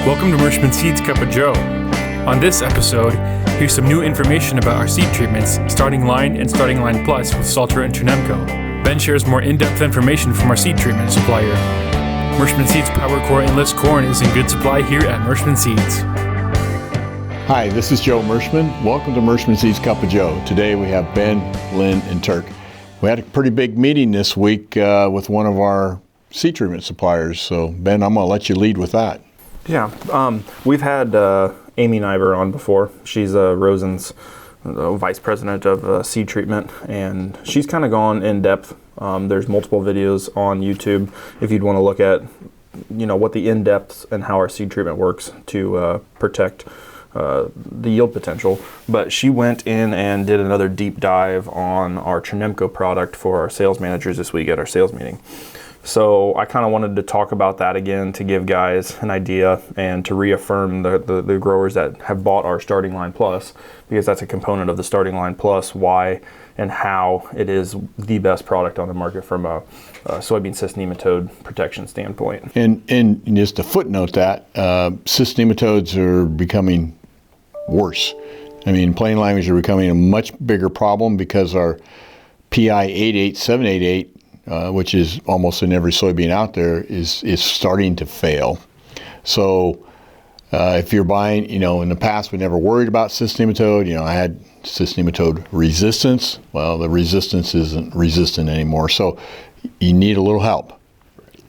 Welcome to Merschman Seeds Cup of Joe. On this episode, here's some new information about our seed treatments, Starting Line and Starting Line Plus with Saltro and Trunemco. Ben shares more in-depth information from our seed treatment supplier. Merschman Seeds Powercore Enlist corn is in good supply here at Merschman Seeds. Hi, this is Joe Merschman. Welcome to Merschman Seeds Cup of Joe. Today we have Ben, Lynn, and Turk. We had a pretty big meeting this week with one of our seed treatment suppliers. So Ben, I'm going to let you lead with that. Yeah, we've had Amy Niver on before. She's Rosen's vice president of seed treatment, and she's kind of gone in depth. There's multiple videos on YouTube if you'd want to look at, what the in-depth and how our seed treatment works to protect the yield potential. But she went in and did another deep dive on our Trunemco product for our sales managers this week at our sales meeting. So I kind of wanted to talk about that again to give guys an idea and to reaffirm the growers that have bought our Starting Line Plus, because that's a component of the Starting Line Plus, why and how it is the best product on the market from a soybean cyst nematode protection standpoint. And just to footnote that, cyst nematodes are becoming worse. I mean, in plain language, are becoming a much bigger problem because our PI 88788, which is almost in every soybean out there, is starting to fail. So if you're buying, in the past we never worried about cyst nematode. I had cyst nematode resistance. Well, the resistance isn't resistant anymore. So you need a little help.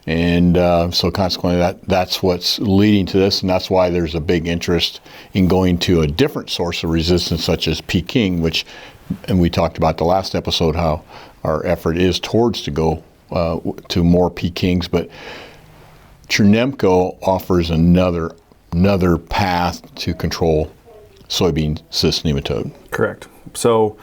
And so consequently that's what's leading to this, and that's why there's a big interest in going to a different source of resistance such as Peking, and we talked about the last episode how our effort is towards to go to more Pekings, but Trunemco offers another path to control soybean cyst nematode. Correct. So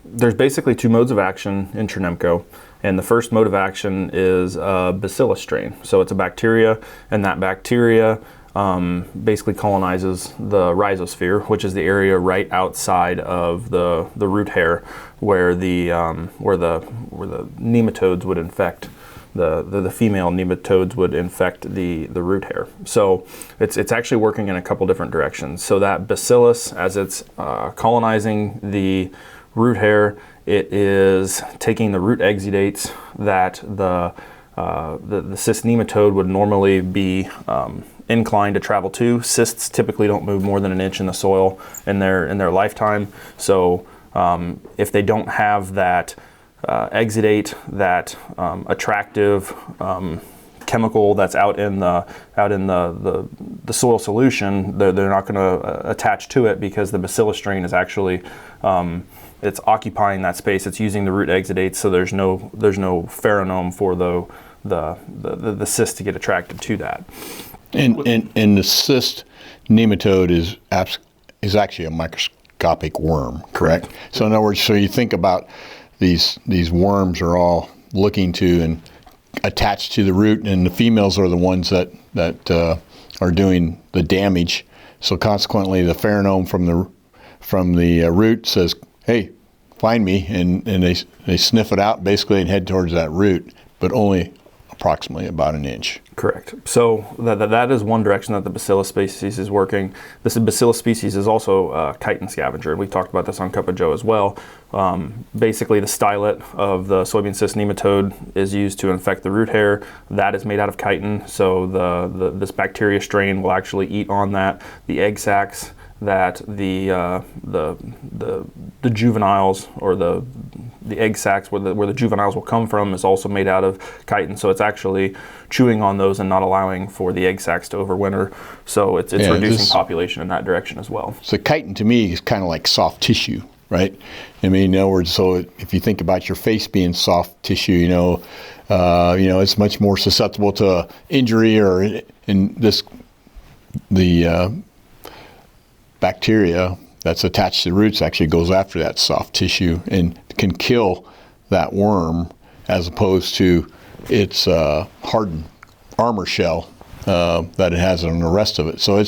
there's basically two modes of action in Trunemco, and the first mode of action is a bacillus strain. So it's a bacteria, and that bacteria basically colonizes the rhizosphere, which is the area right outside of the root hair where the nematodes would infect the female nematodes would infect the root hair. So it's actually working in a couple different directions. So that bacillus, as it's colonizing the root hair, it is taking the root exudates that the cyst nematode would normally be inclined to travel to. Cysts typically don't move more than an inch in the soil in their lifetime. So if they don't have that exudate, that attractive chemical that's out in the soil solution, they're not going to attach to it, because the bacillus strain is actually it's occupying that space. It's using the root exudates, so there's no pheromone for the cyst to get attracted to that. And the cyst nematode is actually a microscopic worm, correct? So in other words, so you think about these worms are all looking to and attached to the root, and the females are the ones that are doing the damage. So consequently, the pheromone from the root says, "Hey, find me," and they sniff it out basically and head towards that root, but only approximately about an inch. Correct. So that is one direction that the bacillus species is working. This bacillus species is also a chitin scavenger. We've talked about this on Cup of Joe as well. Basically, the stylet of the soybean cyst nematode is used to infect the root hair. That is made out of chitin. So this bacteria strain will actually eat on that. The egg sacs that the juveniles, or the egg sacs where the juveniles will come from, is also made out of chitin. So it's actually chewing on those and not allowing for the egg sacs to overwinter. So it's reducing population in that direction as well. So chitin to me is kind of like soft tissue, right? I mean, in other words, so if you think about your face being soft tissue, it's much more susceptible to injury, or in this the bacteria that's attached to the roots actually goes after that soft tissue and can kill that worm, as opposed to its hardened armor shell that it has on the rest of it. So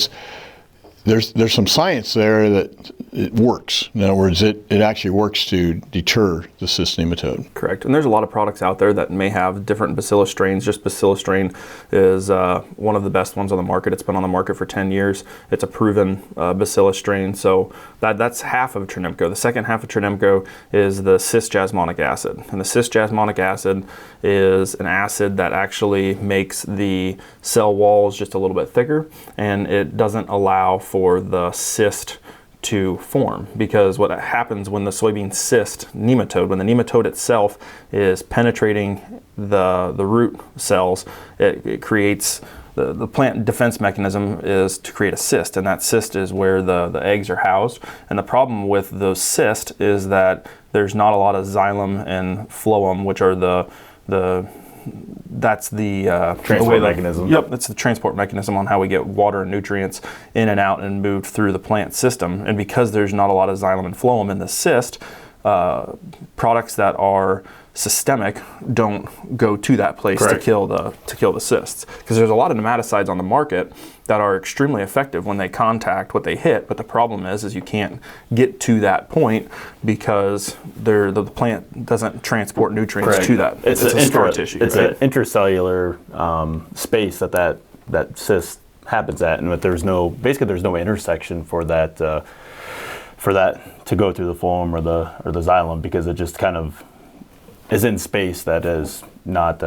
there's some science there that it works. In other words, it actually works to deter the cyst nematode. Correct. And there's a lot of products out there that may have different bacillus strains. Just bacillus strain is one of the best ones on the market. It's been on the market for 10 years. It's a proven bacillus strain. So that's half of Trunemco. The second half of Trunemco is the cis-jasmonic acid. And the cis-jasmonic acid is an acid that actually makes the cell walls just a little bit thicker, and it doesn't allow for the cyst to form, because what happens when the soybean cyst nematode, when the nematode itself is penetrating the root cells, it creates the plant defense mechanism is to create a cyst, and that cyst is where the eggs are housed. And the problem with those cysts is that there's not a lot of xylem and phloem, which are that's the transport mechanism. Yep, that's the transport mechanism on how we get water and nutrients in and out and moved through the plant system. And because there's not a lot of xylem and phloem in the cyst, products that are systemic don't go to that place to kill the cysts. Because there's a lot of nematicides on the market that are extremely effective when they contact what they hit, but the problem is you can't get to that point because the plant doesn't transport nutrients to that. It's a scar tissue. It's an intracellular space that cyst happens at, and there's no intersection for that to go through the phloem or the xylem, because it just kind of is in space that is not,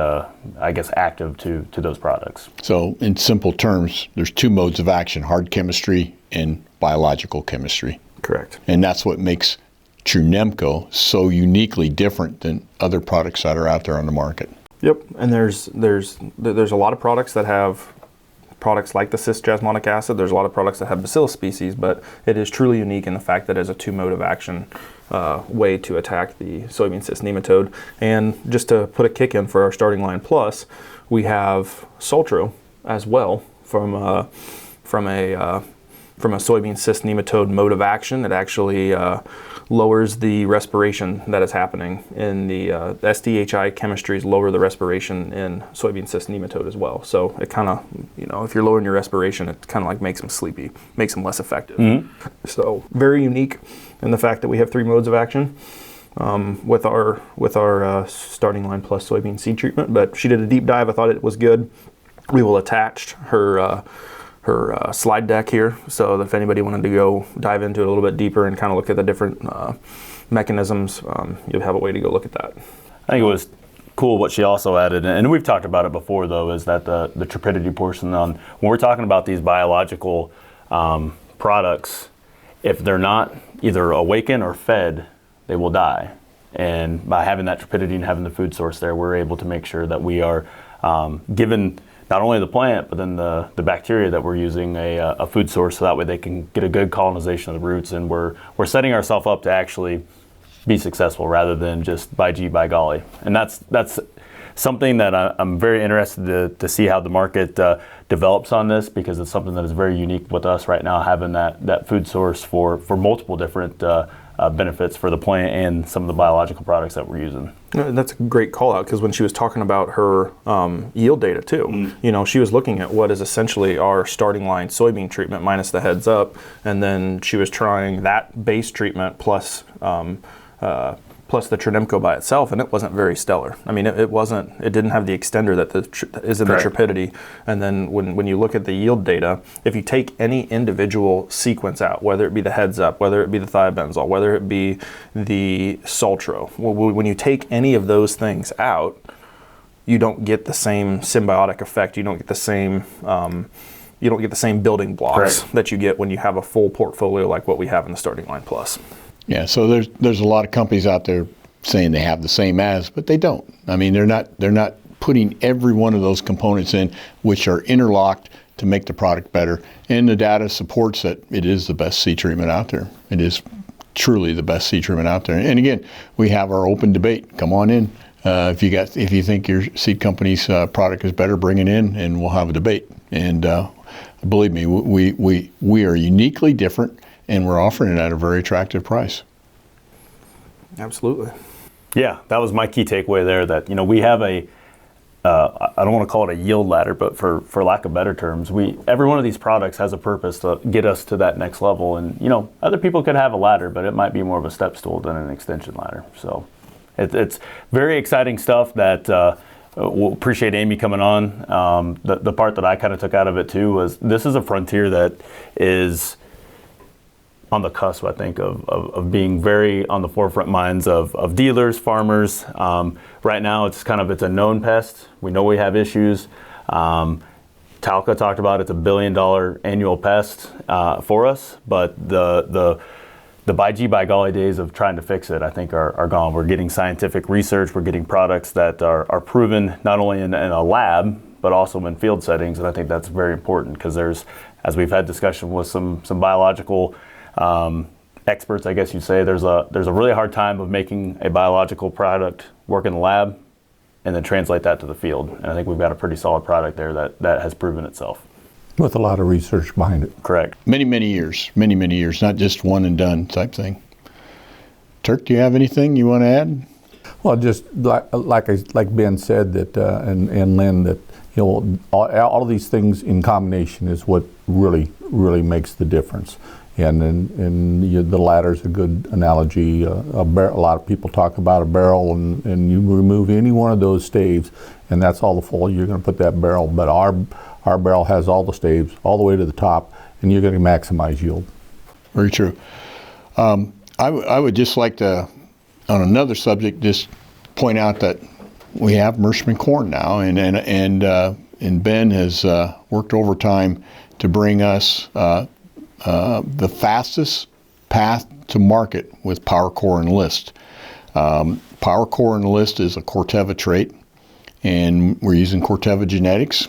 active to those products. So in simple terms, there's two modes of action: hard chemistry and biological chemistry. Correct. And that's what makes Trunemco so uniquely different than other products that are out there on the market. Yep, and there's a lot of products that have products like the cis-jasmonic acid. There's a lot of products that have bacillus species, but it is truly unique in the fact that it is a two mode of action way to attack the soybean cyst nematode. And just to put a kick in for our starting line plus, we have Saltro as well from a soybean cyst nematode mode of action. It actually lowers the respiration that is happening in the SDHI chemistries, lower the respiration in soybean cyst nematode as well. So it kind of, if you're lowering your respiration, it kind of like makes them sleepy, makes them less effective. Mm-hmm. So very unique in the fact that we have three modes of action with our starting line plus soybean seed treatment. But she did a deep dive. I thought it was good. We will attach her slide deck here, so that if anybody wanted to go dive into it a little bit deeper and kind of look at the different mechanisms, you'll have a way to go look at that. I think it was cool what she also added, and we've talked about it before though, is that the turpidity portion on, when we're talking about these biological products, if they're not either awakened or fed, they will die. And by having that turpidity and having the food source there, we're able to make sure that we are given not only the plant, but then the bacteria that we're using a food source, so that way they can get a good colonization of the roots, and we're setting ourselves up to actually be successful rather than just by golly. And that's something that I'm very interested to see how the market develops on this, because it's something that is very unique with us right now, having that food source for multiple different benefits for the plant and some of the biological products that we're using. That's a great call out, because when she was talking about her yield data too, she was looking at what is essentially our starting line soybean treatment minus the heads up, and then she was trying that base treatment plus the Trunemco by itself, and it wasn't very stellar. I mean, it didn't have the extender that is in the turpidity. And then when you look at the yield data, if you take any individual sequence out, whether it be the heads up, whether it be the thiabenzol, whether it be the Saltro, when you take any of those things out, you don't get the same symbiotic effect. You don't get the same building blocks that you get when you have a full portfolio like what we have in the starting line plus. Yeah, so there's a lot of companies out there saying they have the same as, but they don't. I mean, they're not putting every one of those components in, which are interlocked to make the product better. And the data supports that it is the best seed treatment out there. It is truly the best seed treatment out there. And again, we have our open debate. Come on in. If you think your seed company's product is better, bring it in, and we'll have a debate. And believe me, we are uniquely different, and we're offering it at a very attractive price. Absolutely. Yeah, that was my key takeaway there, that we have a I don't want to call it a yield ladder, but for lack of better terms, every one of these products has a purpose to get us to that next level. And other people could have a ladder, but it might be more of a step stool than an extension ladder. So it's very exciting stuff that we'll appreciate Amy coming on. The part that I kind of took out of it too was this is a frontier that is on the cusp, I think, of being very on the forefront minds of dealers, farmers. Right now, it's a known pest. We know we have issues. Talca talked about it's $1 billion annual pest for us, but the by golly days of trying to fix it, I think, are gone. We're getting scientific research. We're getting products that are proven not only in a lab, but also in field settings, and I think that's very important because as we've had discussion with some biological experts, I guess you'd say, there's a really hard time of making a biological product work in the lab and then translate that to the field. And I think we've got a pretty solid product there that has proven itself. With a lot of research behind it. Correct. Many years, not just one and done type thing. Turk, do you have anything you want to add? Well, just like Ben said that, and Lynn, that all of these things in combination is what really makes the difference. And the ladder's a good analogy. A lot of people talk about a barrel, and you remove any one of those staves, and that's all the full. You're going to put that barrel, but our barrel has all the staves all the way to the top, and you're going to maximize yield. Very true. I would just like to, on another subject, just point out that we have Merschman corn now, and Ben has worked overtime to bring us the fastest path to market with Powercore Enlist. Powercore Enlist is a Corteva trait, and we're using Corteva genetics.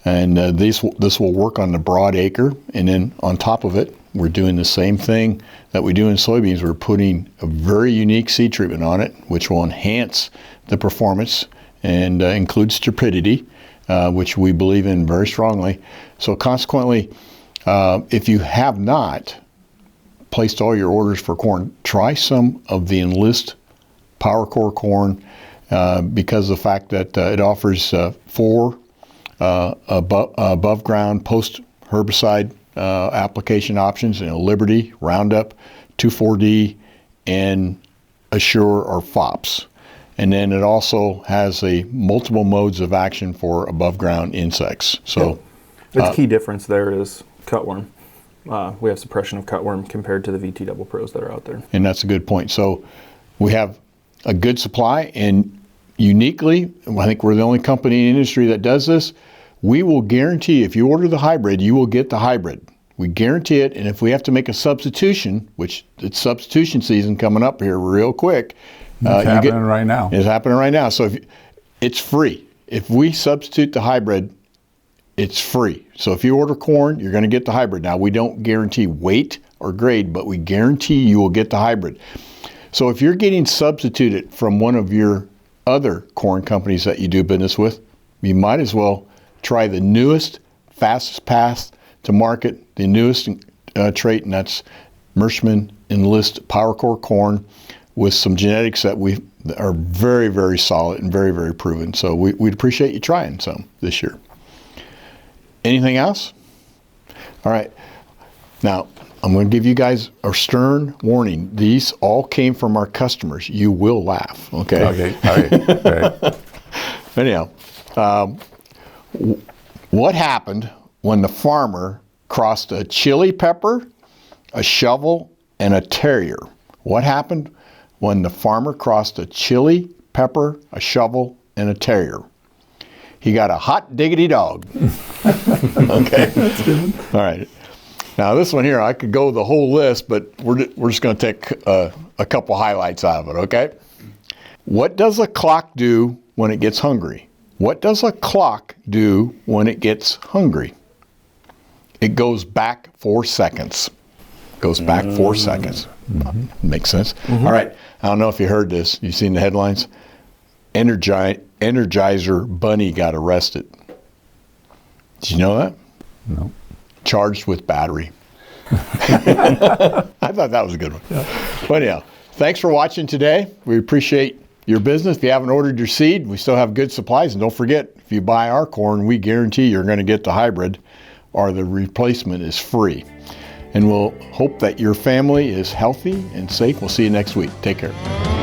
And this will work on the broad acre, and then on top of it, we're doing the same thing that we do in soybeans. We're putting a very unique seed treatment on it, which will enhance the performance and includes stupidity, which we believe in very strongly. So consequently, if you have not placed all your orders for corn, try some of the Enlist Powercore corn because of the fact that it offers 4 above ground post herbicide application options, Liberty, Roundup, 2,4-D, and Assure or FOPS. And then it also has a multiple modes of action for above ground insects. So the key difference there is cutworm. We have suppression of cutworm compared to the VT Double Pros that are out there. And that's a good point. So we have a good supply, and uniquely, I think we're the only company in the industry that does this. We will guarantee if you order the hybrid, you will get the hybrid. We guarantee it, and if we have to make a substitution, which it's substitution season coming up here real quick. It's happening right now. It's happening right now. So it's free. If we substitute the hybrid, it's free. So if you order corn, you're going to get the hybrid. Now, we don't guarantee weight or grade, but we guarantee you will get the hybrid. So if you're getting substituted from one of your other corn companies that you do business with, you might as well try the newest, fastest path to market, the newest trait, and that's Merschman Enlist Powercore corn with some genetics that are very, very solid and very, very proven. So we'd appreciate you trying some this year. Anything else? All right. Now, I'm going to give you guys a stern warning. These all came from our customers. You will laugh, okay? Okay. All right. Anyhow, what happened when the farmer crossed a chili pepper, a shovel, and a terrier? What happened when the farmer crossed a chili pepper, a shovel, and a terrier? He got a hot diggity dog. Okay. That's good. All right. Now this one here, I could go the whole list, but we're just going to take a couple highlights out of it, okay? What does a clock do when it gets hungry? What does a clock do when it gets hungry? It goes back 4 seconds. Goes back 4 seconds. Mm-hmm. Makes sense? Mm-hmm. All right. I don't know if you heard this. You seen the headlines? Energizer Bunny got arrested. Did you know that? No. Charged with battery. I thought that was a good one. Yeah. But anyhow, thanks for watching today. We appreciate your business. If you haven't ordered your seed, we still have good supplies. And don't forget, if you buy our corn, we guarantee you're going to get the hybrid, or the replacement is free. And we'll hope that your family is healthy and safe. We'll see you next week. Take care.